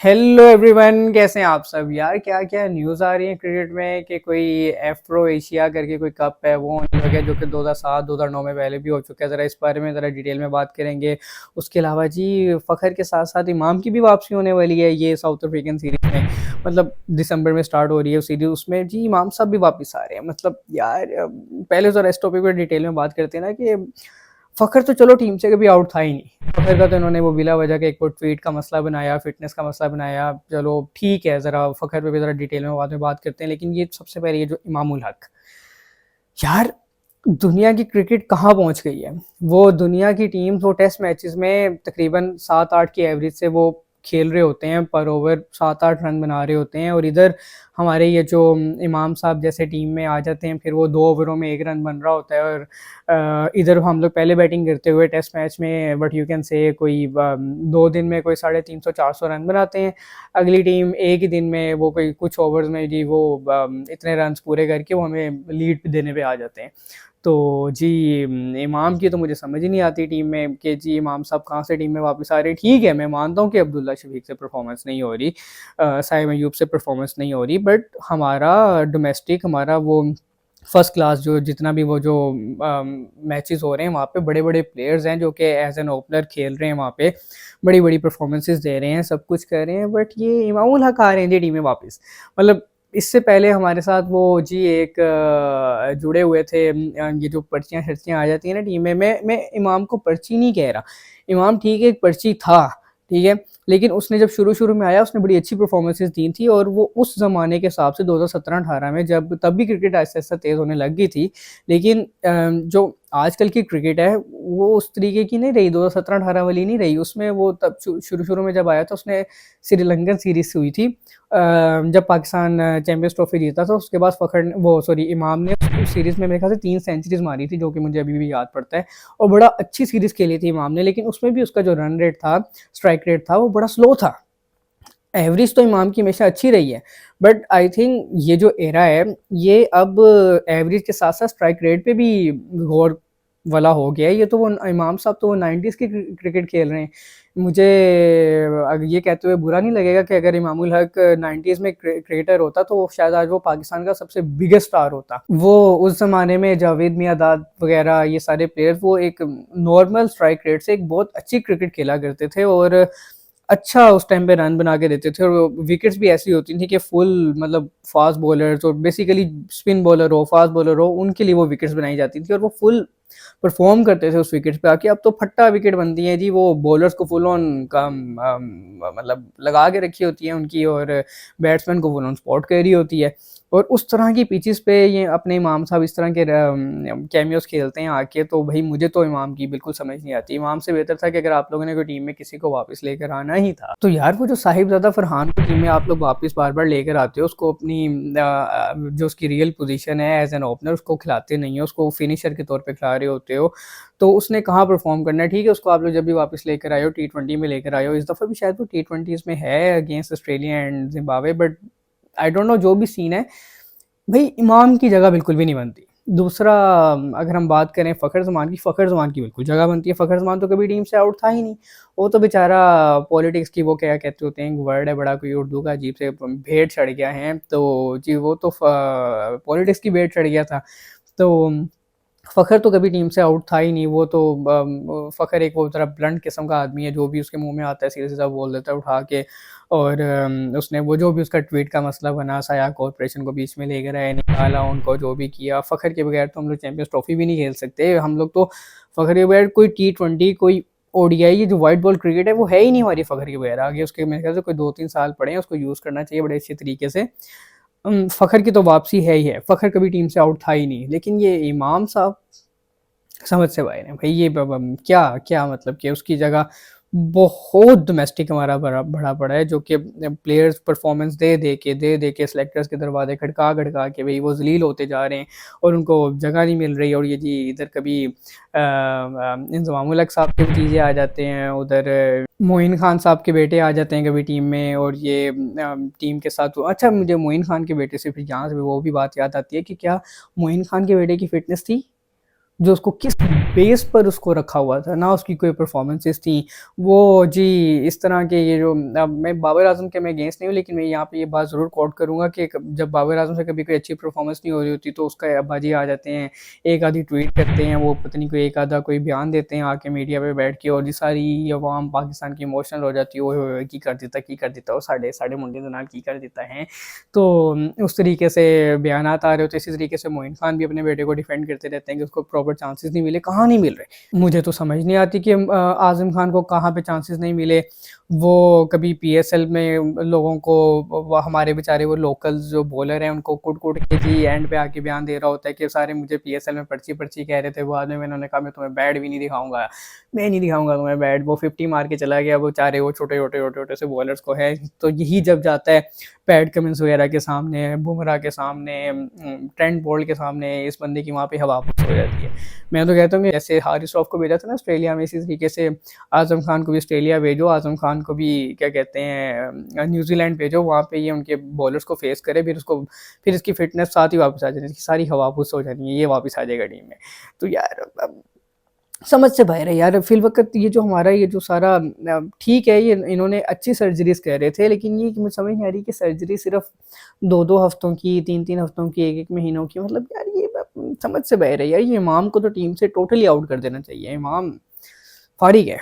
Hello everyone, कैसे हैं आप सब। यार क्या क्या न्यूज़ आ रही है क्रिकेट में कि कोई एफ्रो एशिया करके कोई कप है वो होने लगा है, जो कि 2007 2009 में पहले भी हो चुका है। ज़रा इस बारे में ज़रा डिटेल में बात करेंगे। उसके अलावा जी फ़खर के साथ साथ इमाम की भी वापसी होने वाली है ये साउथ अफ्रीकन सीरीज़ में। मतलब दिसंबर में स्टार्ट हो रही है सीरीज़, उसमें जी इमाम साहब भी वापस आ रहे हैं। मतलब यार पहले ज़रा इस टॉपिक पर डिटेल में बात करते हैं ना कि फ़खर तो चलो टीम से कभी आउट था ही नहीं। फ़खर का तो इन्होंने वो बिला वजह का एक वो ट्वीट का मसला बनाया, फ़िटनेस का मसला बनाया। चलो ठीक है, ज़रा फ़खर पे भी ज़रा डिटेल में बाद में बात करते हैं। लेकिन ये सबसे पहले ये जो इमामुल हक, यार दुनिया की क्रिकेट कहाँ पहुँच गई है। वो दुनिया की टीम्स वो टेस्ट मैचेस में तकरीबन 7-8 की एवरेज से वो खेल रहे होते हैं, पर ओवर 7-8 रन बना रहे होते हैं। और इधर हमारे ये जो इमाम साहब जैसे टीम में आ जाते हैं, फिर वो 2 ओवरों में 1 रन बन रहा होता है। और इधर हम लोग पहले बैटिंग करते हुए टेस्ट मैच में बट यू कैन से कोई 2 दिन में कोई 350-400 रन बनाते हैं। अगली टीम एक ही दिन में वो कोई कुछ ओवर्स में जी वो इतने रन्स पूरे करके वो हमें लीड देने पे आ जाते हैं। तो जी इमाम की तो मुझे समझ ही नहीं आती टीम में कि जी इमाम साहब कहाँ से टीम में वापस आ रहे हैं। ठीक है, मैं मानता हूँ कि अब्दुल्ला शफीक से परफॉर्मेंस नहीं हो रही, साइम अयूब से परफॉर्मेंस नहीं हो रही, बट हमारा डोमेस्टिक हमारा वो फर्स्ट क्लास जो जितना भी वो जो मैचेस हो रहे हैं वहाँ पे बड़े-बड़े प्लेयर्स हैं जो कि एज़ एन ओपनर खेल रहे हैं वहाँ पे, बड़ी-बड़ी परफॉर्मेंसेस दे रहे हैं, सब कुछ कर रहे हैं, बट ये इमामुल हक आ रहे हैं जी टीम में वापस। मतलब इससे पहले हमारे साथ वो जी एक जुड़े हुए थे ये जो पर्चियाँ-शर्चियाँ आ जाती हैं ना टीम में, मैं इमाम को पर्ची नहीं कह रहा। इमाम ठीक है एक पर्ची था, ठीक है? लेकिन उसने जब शुरू-शुरू में आया उसने बड़ी अच्छी परफ़ॉर्मेंसेज़ दी थी और वो उस ज़माने के हिसाब से 2017-18 में जब तब भी क्रिकेट आहिस्ता-आहिस्ता तेज़ होने लग गई थी। लेकिन जो आजकल की क्रिकेट है वो उस तरीके की नहीं रही, 2017-18 वाली नहीं रही। उसमें वो तब शुरू-शुरू में जब आया था उसने श्रीलंकन सीरीज़ हुई थी। जब पाकिस्तान चैंपियंस ट्रॉफ़ी जीता था उसके बाद फ़खर ने वो सॉरी इमाम ने उस सीरीज़ में मेरे ख़्याल से 3 सेंचुरीज़ मारी थी, जो कि मुझे अभी भी याद पड़ता है। और बड़ा अच्छी सीरीज़ खेली थी इमाम ने, लेकिन उसमें भी उसका जो रन रेट था, स्ट्राइक रेट था, वो बड़ा स्लो था। एवरेज तो इमाम की हमेशा अच्छी रही है, बट आई थिंक ये जो एरा है, ये अब एवरेज के साथ-साथ स्ट्राइक रेट पे भी गौर वाला हो गया है। ये तो वो इमाम साहब तो वो 90s की क्रिकेट खेल रहे हैं। मुझे ये कहते हुए बुरा नहीं लगेगा कि अगर इमामुल हक 90s में क्रिकेटर होता तो शायद आज वो पाकिस्तान का सबसे बिगेस्ट स्टार होता। वो उस ज़माने में जावेद मियांदाद वगैरह ये सारे प्लेयर्स वो एक नॉर्मल स्ट्राइक रेट से एक बहुत अच्छी क्रिकेट खेला करते थे और अच्छा उस टाइम पे रन बना के देते थे। और विकेट्स भी ऐसी होती थी कि फुल मतलब फास्ट बॉलर्स और बेसिकली स्पिन बॉलर हो, फास्ट बॉलर हो, उनके लिए वो विकेट्स बनाई जाती थी और वो फुल परफॉर्म करते थे उस विकेट पे आके। अब तो फट्टा विकेट बनती है जी, वो बॉलर्स को फुल ऑन का मतलब लगा के रखी होती है उनकी और बैट्समैन को फुल ऑन स्पॉट कर रही होती है। और उस तरह की पिचेस पे ये अपने इमाम साहब इस तरह के कैमियोस खेलते हैं आके, तो भाई मुझे तो इमाम की बिल्कुल समझ नहीं आती। इमाम से बेहतर था कि अगर आप लोगों ने कोई टीम में किसी को वापस लेकर आना ही था तो यार वो जो साहिबजादा फरहान को टीम में आप लोग वापस बार बार लेकर आते हो, उसको अपनी जो उसकी रियल पोजीशन है एज एन ओपनर उसको खिलाते नहीं हो, उसको फिनिशर के तौर पे खिला रहे होते हो, तो उसने कहाँ परफॉर्म करना है। ठीक है, उसको आप लोग जब भी वापस लेकर आए हो टी20 में लेकर आए हो, इस दफ़ा भी शायद वो टी20 में है against Australia and Zimbabwe, but I don't know जो भी सीन है, भाई इमाम की जगह बिल्कुल भी नहीं बनती। दूसरा अगर हम बात करें फ़खर ज़मान की बिल्कुल जगह बनती है। फ़खर ज़मान तो कभी टीम से आउट था ही नहीं। वो तो बेचारा पॉलिटिक्स की वो क्या कहते होते हैं, एक वर्ड है बड़ा कोई उर्दू का अजीब से, भेड़ चढ़ गया है। तो जी वो तो पॉलिटिक्स की भेड़ चढ़ गया था। तो फ़खर तो कभी टीम से आउट था ही नहीं। वो तो फ़खर एक वो ज़रा ब्लंट किस्म का आदमी है, जो भी उसके मुँह में आता है सीधा-सीधा बोल देता है उठा के। और उसने वो जो भी उसका ट्वीट का मसला बना, साया कॉर्पोरेशन को बीच में लेकर आए, निकाला उनको, जो भी किया। फ़खर के बगैर तो हम लोग चैंपियंस ट्रॉफ़ी भी नहीं खेल सकते। हम लोग तो फ़खर के बगैर कोई टी20 कोई ओडीआई ये जो व्हाइट बॉल क्रिकेट है वो है ही नहीं हमारी फ़खर के बगैर। आगे उसके मेरे ख्याल से कोई 2-3 साल पड़े हैं, उसको यूज़ करना चाहिए बड़े अच्छे तरीके से। फ़खर की तो वापसी है ही है। फ़खर कभी टीम से आउट था ही नहीं। लेकिन ये इमाम साहब समझ से बाहर है भाई। ये क्या क्या मतलब कि उसकी जगह बहुत डोमेस्टिक हमारा भरा पड़ा है, जो कि प्लेयर्स परफॉर्मेंस दे दे के सेलेक्टर्स के दरवाजे खड़का खड़का के भाई वो जलील होते जा रहे हैं और उनको जगह नहीं मिल रही। और ये जी इधर कभी इंजमाम उल हक साहब के भतीजे आ जाते हैं, उधर मोइन खान साहब के बेटे आ जाते हैं कभी टीम में, और ये टीम के साथ अच्छा मुझे मोइन खान के बेटे से फिर यहाँ से वो भी बात याद आती है कि क्या मोइन खान के बेटे की फिटनेस थी। जो उसको किस बेस पर उसको रखा हुआ था, ना उसकी कोई परफॉर्मेंसेस थी। वो जी इस तरह के ये जो अब मैं बाबर आजम के मैं अगेंस्ट नहीं हूँ, लेकिन मैं यहाँ पे ये बात ज़रूर कोट करूँगा कि जब बाबर आजम से कभी कोई अच्छी परफॉर्मेंस नहीं हो रही होती तो उसका अब्बाजी आ जाते हैं, एक आधी ट्वीट करते हैं, वो पता नहीं कोई एक आधा कोई बयान देते हैं आके मीडिया पे बैठ के, और जी सारी अवाम पाकिस्तान की इमोशनल हो जाती है, ओए होए की कर देता, वो साढ़े साढ़े मुंडे के नाल की कर देता है। तो उस तरीके से बयानात आ रहे होते हैं। इसी तरीके से मोइन खान भी अपने बेटे को डिफेंड करते रहते हैं कि उसको प्रॉपर चांसेस नहीं मिले, कहाँ नहीं मिल रहे। मुझे तो समझ नहीं आती कि आज़म खान को कहाँ पे चांसेस नहीं मिले। वो कभी पीएसएल में लोगों को वो हमारे बेचारे वो लोकल्स जो बॉलर हैं उनको कुट-कुट के जी एंड पे आके बयान दे रहा होता है कि सारे मुझे पीएसएल में पर्ची-पर्ची कह रहे थे। बाद में उन्होंने कहा मैं तुम्हें बैट भी नहीं दिखाऊँगा, मैं नहीं दिखाऊँगा तुम्हें बैट। वो 50 मार के चला गया, वो बेचारे वो छोटे-छोटे, छोटे-छोटे से बॉलर्स को है। तो यही जब जाता है पैट कमिंस वगैरह के सामने, बुमराह के सामने, ट्रेंट बोल्ट के सामने, इस बंदे की वहाँ पे हवा हो जाती है। मैं तो कहता हूँ कि जैसे हारिस रऊफ को भेजा था ना ऑस्ट्रेलिया में, इसी तरीके से आज़म खान को भी ऑस्ट्रेलिया भेजो, आज़म खान को भी क्या कहते हैं न्यूज़ीलैंड भेजो, वहाँ पे ये उनके बॉलर्स को फेस करे, फिर इसकी फिटनेस साथ ही वापस आ जानी, इसकी सारी हवा फुस हो जानी है, ये वापस आ जाएगा टीम में। तो यार अब समझ से बाहर है यार, फ़िलवक़्त ये जो हमारा ये जो सारा ठीक है, ये इन्होंने अच्छी सर्जरीज़ कह रहे थे, लेकिन ये मुझे समझ नहीं आ रही कि सर्जरी सिर्फ़ 2-2 हफ़्तों की, 3-3 हफ़्तों की, 1-1 महीनों की, मतलब यार ये समझ से बाहर है यार। ये इमाम को तो टीम से टोटली आउट कर देना चाहिए। इमाम फारिग है।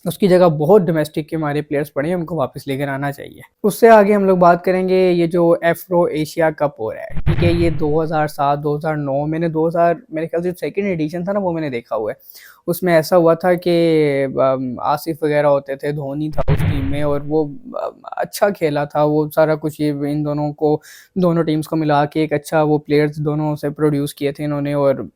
उसकी जगह बहुत डोमेस्टिक के हमारे प्लेयर्स पड़े हैं, उनको वापस लेकर आना चाहिए। उससे आगे हम लोग बात करेंगे ये जो एफ्रो एशिया कप हो रहा है, ठीक है? ये 2007, 2009 मैंने 2000 मेरे ख्याल से सेकंड एडिशन था ना, वो मैंने देखा हुआ है। उसमें ऐसा हुआ था कि आसिफ वगैरह होते थे, धोनी था उस टीम में, और वो अच्छा खेला था। वो सारा कुछ ये इन दोनों को, दोनों टीम्स को मिला के एक अच्छा वो प्लेयर्स दोनों से प्रोड्यूस किए थे इन्होंने, और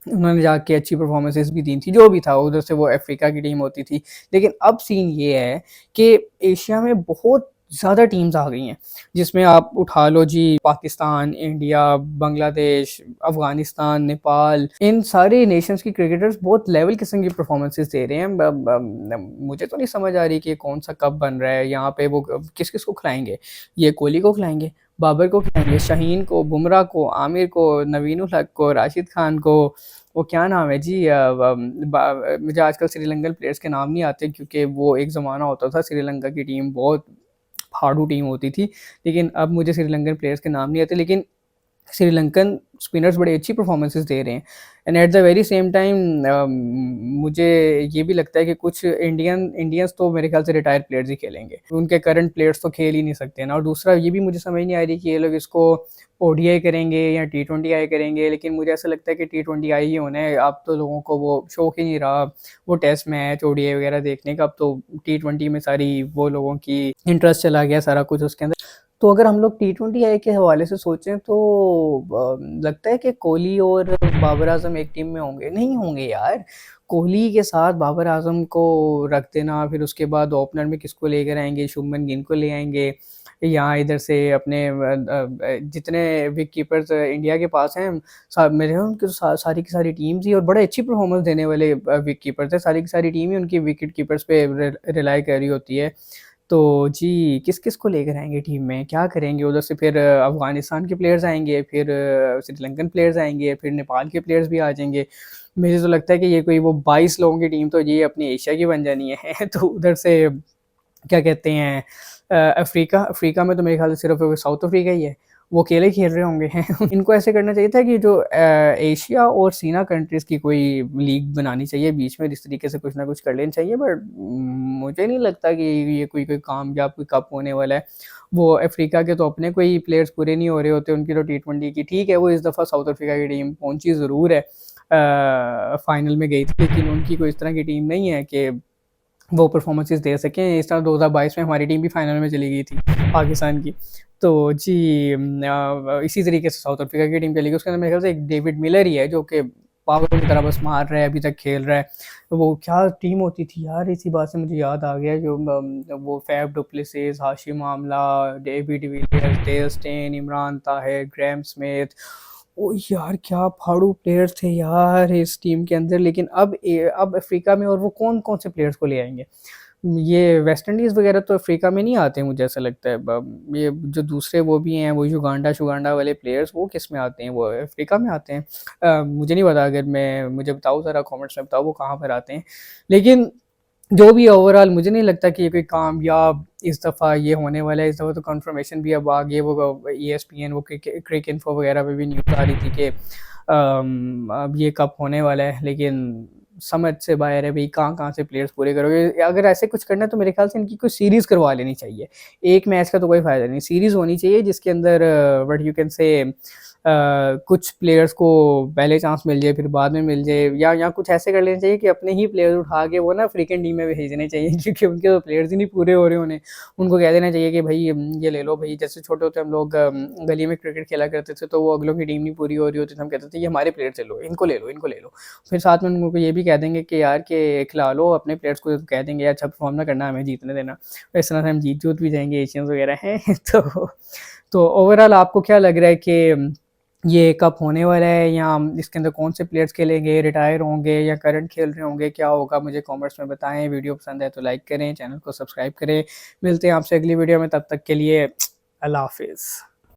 उन्होंने जाके अच्छी परफॉर्मेंसेस भी दी थी, जो भी था उधर से वो अफ्रीका की टीम होती थी। लेकिन अब सीन ये है कि एशिया में बहुत ज़्यादा टीम्स आ गई हैं, जिसमें आप उठा लो जी पाकिस्तान, इंडिया, बांग्लादेश, अफ़गानिस्तान, नेपाल, इन सारे नेशंस की क्रिकेटर्स बहुत लेवल किस्म की परफॉर्मेंसेस दे रहे हैं। मुझे तो नहीं समझ आ रही कि कौन सा कप बन रहा है यहाँ पे, वो किस-किस को खिलाएँगे? ये कोहली को खिलाएँगे, बाबर को खिलाएँगे, शाहीन को, बुमराह को, आमिर को, नवीन उल हक को, राशिद खान को, वो क्या नाम है जी मुझे आजकल श्रीलंकन प्लेयर्स के नाम नहीं आते, क्योंकि वो एक ज़माना होता था श्रीलंका की टीम बहुत फाड़ू टीम होती थी, लेकिन अब मुझे श्रीलंकन प्लेयर्स के नाम नहीं आते। लेकिन श्रीलंकन स्पिनर्स बड़ी अच्छी परफॉर्मेंसेस दे रहे हैं, and at the very same time मुझे ये भी लगता है कि कुछ इंडियंस तो मेरे ख्याल से रिटायर्ड प्लेयर्स ही खेलेंगे, उनके करंट प्लेयर्स तो खेल ही नहीं सकते ना। और दूसरा ये भी मुझे समझ नहीं आ रही कि ये लोग इसको ओडीआई करेंगे या टी20 आई करेंगे, लेकिन मुझे ऐसा लगता है कि टी20 आई ही होना है। अब तो लोगों को वो शौक ही नहीं रहा वो टेस्ट मैच ओडीआई वगैरह देखने का, अब तो टी20 में सारी वो लोगों की इंटरेस्ट चला गया सारा कुछ उसके अंदर। तो अगर हम लोग टी20 आई के हवाले से सोचें तो लगता है कि कोहली और बाबर आजम एक टीम में होंगे, नहीं होंगे यार। कोहली के साथ बाबर आजम को रख देना, फिर उसके बाद ओपनर में किसको लेकर आएंगे, शुभमन गिल को ले आएंगे, यहाँ इधर से अपने जितने विकेट कीपर्स इंडिया के पास हैं, मेरे उनकी सारी की सारी टीम्स ही और बड़े अच्छी परफॉर्मेंस देने वाले विकेट कीपर्स है, सारी की सारी टीम ही उनकी विकेट कीपर्स पे रिलाई कर रही होती है। तो जी, किस-किस को लेकर आएँगे टीम में? क्या करेंगे? उधर से फिर अफ़गानिस्तान के प्लेयर्स आएँगे, फिर श्रीलंकन प्लेयर्स आएँगे, फिर नेपाल के प्लेयर्स भी आ जाएँगे। मुझे तो लगता है कि ये कोई वो 22 लोगों की टीम तो ये अपनी एशिया की बन जानी है। तो उधर से क्या कहते हैं अफ्रीका में तो मेरे ख़्याल से सिर्फ़ साउथ अफ्रीका ही है। वो अकेले खेल रहे होंगे। इनको ऐसे करना चाहिए था कि जो एशिया और सीना कंट्रीज़ की कोई लीग बनानी चाहिए बीच में, इस तरीके से कुछ ना कुछ कर लेनी चाहिए, बट मुझे नहीं लगता कि ये कोई कामयाब कोई कप होने वाला है। वो अफ्रीका के तो अपने कोई प्लेयर्स पूरे नहीं हो रहे होते, उनकी तो टी20 की ठीक है, वो इस दफ़ा साउथ अफ्रीका की टीम पहुँची ज़रूर है, फाइनल में गई थी, लेकिन उनकी कोई इस तरह की टीम नहीं है कि वो परफॉर्मेंसेस दे सकें। इस तरह 2022 में हमारी टीम भी फाइनल में चली गई थी पाकिस्तान की। तो जी इसी तरीके से साउथ अफ्रीका की टीम चली गई। उसके अंदर मेरे ख्याल से एक डेविड मिलर ही है जो कि पागलों की तरह बस मार रहा है, अभी तक खेल रहा है। तो वो क्या टीम होती थी यार, इसी बात से मुझे याद आ गया जो वो Faf du Plessis, Hashim Amla, David Villiers, Dale Steyn, Imran Tahir, Graeme Smith, ओ यार क्या फाड़ू प्लेयर्स थे यार इस टीम के अंदर। लेकिन अब अफ्रीका में और वो कौन-कौन से प्लेयर्स को ले आएँगे? ये वेस्ट इंडीज़ वगैरह तो अफ्रीका में नहीं आते हैं, मुझे ऐसा लगता है। ये जो दूसरे वो भी हैं, वो युगांडा शुगांडा वाले प्लेयर्स, वो किस में आते हैं, वो अफ्रीका में आते हैं। मुझे नहीं पता, अगर मैं मुझे बताओ ज़रा, कमेंट्स में बताओ वो कहाँ पर आते हैं। लेकिन जो भी ओवरऑल मुझे नहीं लगता कि ये कोई कामयाब इस दफ़ा ये होने वाला है। इस दफ़ा तो कंफर्मेशन भी अब आ गई है, वो ESPN, वो क्रिक इन्फो वगैरह पे भी न्यूज़ आ रही थी कि अब ये कब होने वाला है। लेकिन समझ से बाहर है भाई, कहाँ-कहाँ से प्लेयर्स पूरे करोगे। अगर ऐसे कुछ करना है तो मेरे ख़्याल से इनकी कोई सीरीज़ करवा लेनी चाहिए। एक मैच का तो कोई फ़ायदा नहीं, सीरीज़ होनी चाहिए जिसके अंदर व्हाट यू कैन से कुछ प्लेयर्स को पहले चांस मिल जाए, फिर बाद में मिल जाए, या कुछ ऐसे कर लेना चाहिए कि अपने ही प्लेयर उठा के वो ना अफ्रीकन टीम में भेजने चाहिए क्योंकि उनके तो प्लेयर्स ही नहीं पूरे हो रहे होने। उनको कह देना चाहिए कि भाई ये ले लो भाई। जैसे छोटे होते हम लोग गली में क्रिकेट खेला करते थे, तो वो अगलों की टीम नहीं पूरी हो रही होती तो हम कहते थे ये हमारे प्लेयर से लो, इनको ले लो, इनको ले लो। फिर साथ में उनको ये भी कह देंगे कि यार के खिला लो अपने प्लेयर्स को, कह देंगे यार अच्छा परफॉर्म ना करना, हमें जीतने देना। इस तरह से हम जीत जूत भी जाएँगे, एशियंस वगैरह हैं। तो ओवरऑल आपको क्या लग रहा है कि ये कब होने वाला है, या इसके अंदर कौन से प्लेयर्स खेलेंगे, रिटायर होंगे या करंट खेल रहे होंगे, क्या होगा? मुझे कमेंट्स में बताएँ। वीडियो पसंद है तो लाइक करें, चैनल को सब्सक्राइब करें। मिलते हैं आपसे अगली वीडियो में, तब तक के लिए अल्लाह हाफ़िज़।